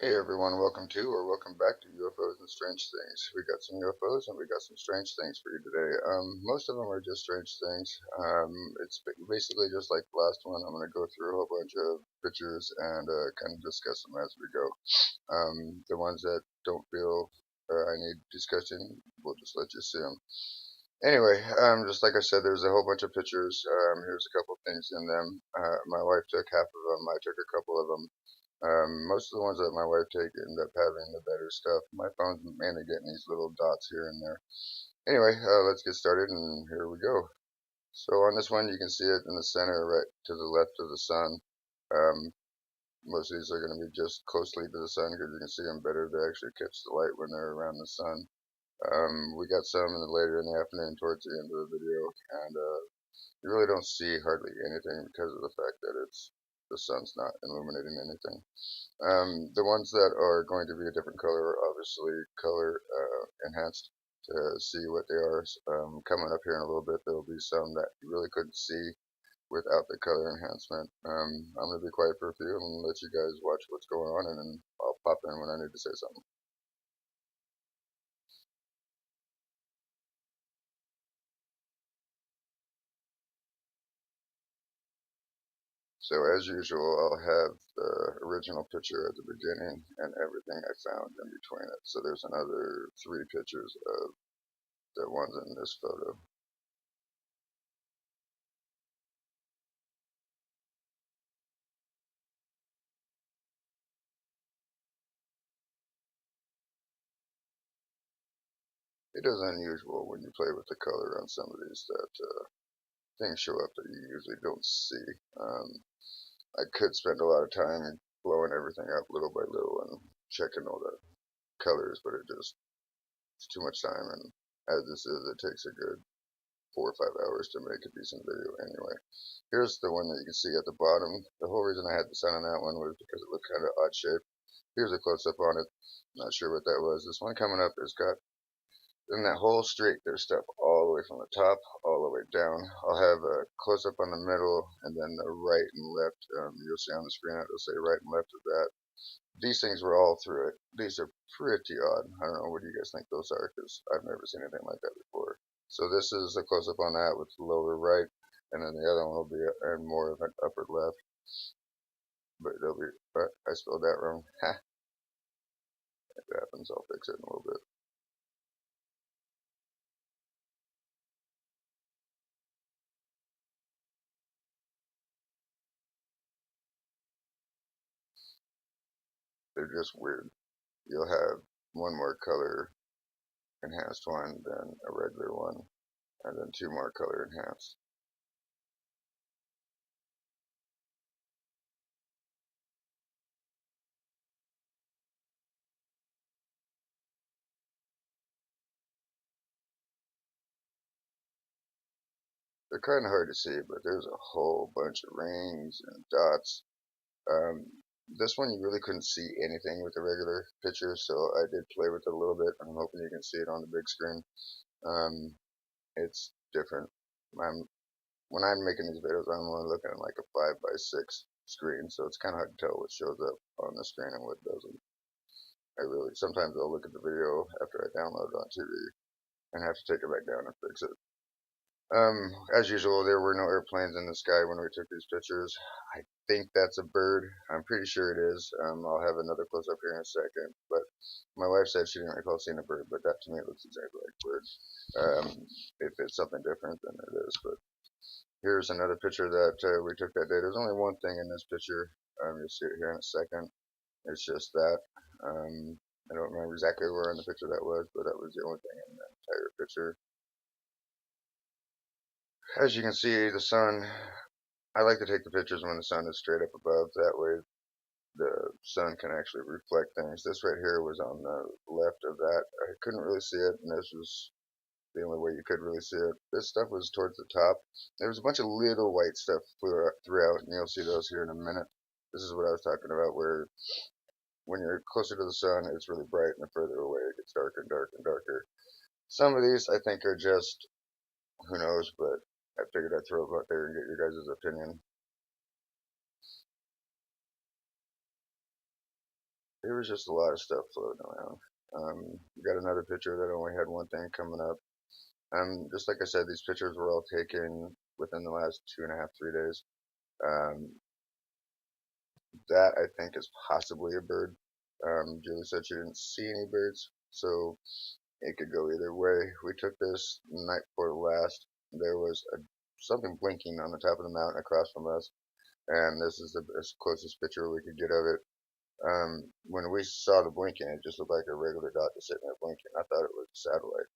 Hey everyone, welcome back to UFOs and Strange Things. We got some UFOs and we got some strange things for you today. Most of them are just strange things. It's basically just like the last one. I'm going to go through a whole bunch of pictures and kind of discuss them as we go. The ones that don't feel I need discussion, we'll just let you see them. Anyway, just like I said, there's a whole bunch of pictures. Here's a couple things in them. My wife took half of them. I took a couple of them. Most of the ones that my wife take end up having the better stuff. My phone's mainly getting these little dots here and there. Anyway, let's get started, and here we go. So on this one, you can see it in the center, right to the left of the sun. Um, Most of these are going to be just closely to the sun because you can see them better. They actually catch the light when they're around the sun. We got some later in the afternoon towards the end of the video, and you really don't see hardly anything because of the fact that the sun's not illuminating anything. The ones that are going to be a different color are obviously color enhanced to see what they are. Coming up here in a little bit, there will be some that you really couldn't see without the color enhancement. I'm going to be quiet for a few and let you guys watch what's going on, and then I'll pop in when I need to say something. So as usual, I'll have the original picture at the beginning and everything I found in between it. So there's another three pictures of the ones in this photo. It is unusual when you play with the color on some of these that things show up that you usually don't see. I could spend a lot of time blowing everything up little by little and checking all the colors, but it's too much time. And as this is, it takes a good 4 or 5 hours to make a decent video anyway. Here's the one that you can see at the bottom. The whole reason I had the sun on that one was because it looked kind of odd shaped. Here's a close up on it. Not sure what that was. This one coming up has got in that whole streak, there's stuff all the way from the top all the way down. I'll have a close up on the middle and then the right and left. You'll see on the screen it'll say right and left of that. These things were all through it. These are pretty odd. I don't know what do you guys think those are because I've never seen anything like that before. So this is a close up on that with the lower right, and then the other one will be more of an upper left. But it'll be. I spelled that wrong. Ha! If it happens, I'll fix it in a little bit. They're just weird. You'll have one more color enhanced one than a regular one, and then two more color enhanced. They're kind of hard to see, but there's a whole bunch of rings and dots. Um, this one you really couldn't see anything with the regular picture, so I did play with it a little bit. I'm hoping you can see it on the big screen. Um, it's different. I'm when I'm making these videos, I'm only looking at like a 5 by 6 screen, so it's kind of hard to tell what shows up on the screen and what doesn't. I really sometimes I'll look at the video after I download it on TV and have to take it back down and fix it. As usual, there were no airplanes in the sky when we took these pictures. I think that's a bird. I'm pretty sure it is. I'll have another close up here in a second. But my wife said she didn't recall seeing a bird, but that to me looks exactly like a bird. If it's something different, then it is. But here's another picture that we took that day. There's only one thing in this picture. You'll see it here in a second. It's just that. I don't remember exactly where in the picture that was, but that was the only thing in the entire picture. As you can see, the sun, I like to take the pictures when the sun is straight up above. That way the sun can actually reflect things. This right here was on the left of that. I couldn't really see it, and this was the only way you could really see it. This stuff was towards the top. There was a bunch of little white stuff throughout, and you'll see those here in a minute. This is what I was talking about, where when you're closer to the sun, it's really bright, and the further away, it gets darker and darker and darker. Some of these I think are just, who knows, but I figured I'd throw it out there and get your guys' opinion. there was just a lot of stuff floating around. We got another picture that only had one thing coming up. Just like I said, these pictures were all taken within the last 2.5, 3 days. Um, that I think is possibly a bird. Julie said she didn't see any birds, so it could go either way. We took this night before last. There was something blinking on the top of the mountain across from us, and this is the closest picture we could get of it. When we saw the blinking, it just looked like a regular dot just sitting there blinking. I thought it was a satellite.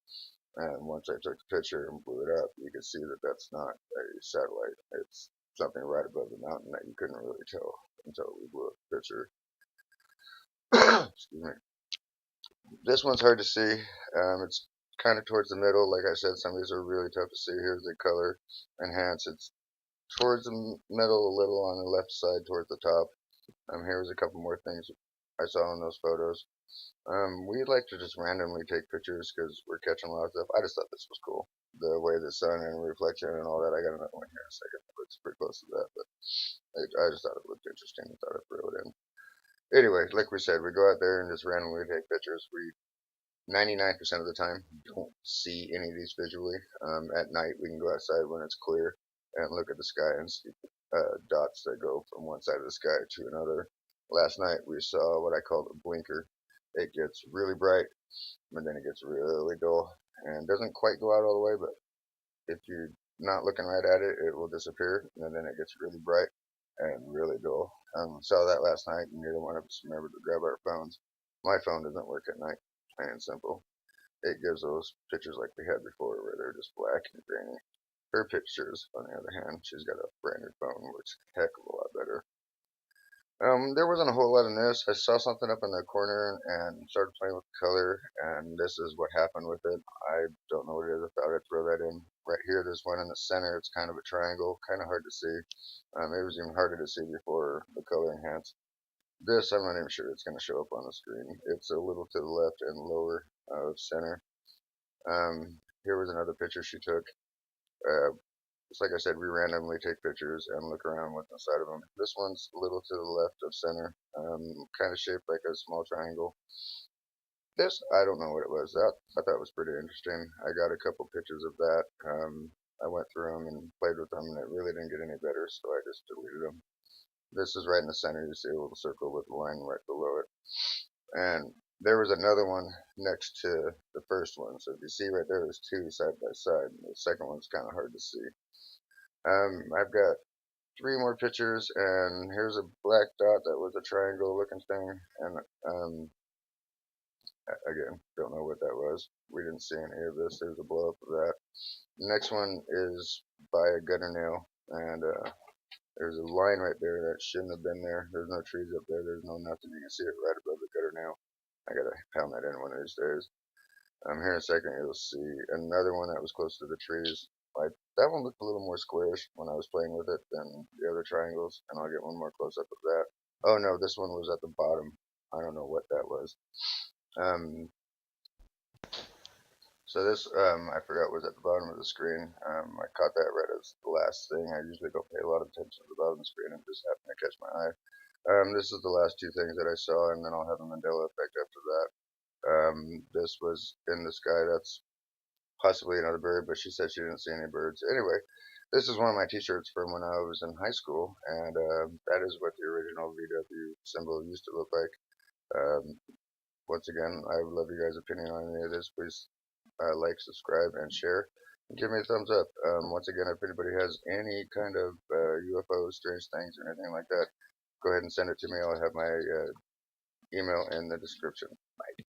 And once I took the picture and blew it up, you could see that that's not a satellite. It's something right above the mountain that you couldn't really tell until we blew up the picture. Excuse me. This one's hard to see. It's kind of towards the middle. Like I said, some of these are really tough to see. Here's the color enhance. It's towards the middle, a little on the left side towards the top. Here's a couple more things I saw in those photos. We like to just randomly take pictures because we're catching a lot of stuff. I just thought this was cool. The way the sun and reflection and all that. I got another one here in a second. It's pretty close to that, but I just thought it looked interesting. I thought I'd throw it in. Anyway, like we said, we go out there and just randomly take pictures. We 99% of the time don't see any of these visually. At night, we can go outside when it's clear and look at the sky and see dots that go from one side of the sky to another. Last night, we saw what I call a blinker. It gets really bright, but then it gets really dull and doesn't quite go out all the way, but if you're not looking right at it, it will disappear, and then it gets really bright and really dull. Saw that last night, and neither one of us remembered to grab our phones. My phone doesn't work at night, plain and simple. It gives those pictures like we had before, where they're just black and grainy. Her pictures, on the other hand, she's got a brand new phone, works a heck of a lot better. There wasn't a whole lot in this. I saw something up in the corner and started playing with the color, and this is what happened with it. I don't know what it is. I thought I'd throw that in. Right here, there's one in the center. It's kind of a triangle, kind of hard to see. It was even harder to see before the color enhanced. This, I'm not even sure it's going to show up on the screen. It's a little to the left and lower of center. Here was another picture she took. Just like I said, we randomly take pictures and look around what's inside of them. This one's a little to the left of center, kind of shaped like a small triangle. This, I don't know what it was. That I thought was pretty interesting. I got a couple pictures of that. I went through them and played with them, and it really didn't get any better, so I just deleted them. This is right in the center. You see a little circle with a line right below it. And there was another one next to the first one. So if you see right there, there's two side by side. The second one's kind of hard to see. I've got three more pictures, and here's a black dot that was a triangle looking thing. And again, don't know what that was. We didn't see any of this. There's a blow up of that. The next one is by a gutter nail, and there's a line right there that shouldn't have been there. There's no trees up there. There's no nothing. You can see it right above the gutter nail. I gotta pound that in one of these days. Here in a second you'll see another one that was close to the trees. Like that one looked a little more squarish when I was playing with it than the other triangles, and I'll get one more close up of that. Oh no, this one was at the bottom. I don't know what that was. Um, so this I forgot was at the bottom of the screen. I caught that right as the last thing. I usually don't pay a lot of attention to the bottom of the screen, and just happened to catch my eye. This is the last two things that I saw, and then I'll have a Mandela effect after that. This was in the sky. That's possibly another bird, but she said she didn't see any birds. Anyway, this is one of my t-shirts from when I was in high school, and that is what the original VW symbol used to look like. Um, Once again, I would love your guys' opinion on any of this. Please like, subscribe, and share. And give me a thumbs up. Once again, if anybody has any kind of UFOs, strange things, or anything like that, go ahead and send it to me. I'll have my email in the description. Bye.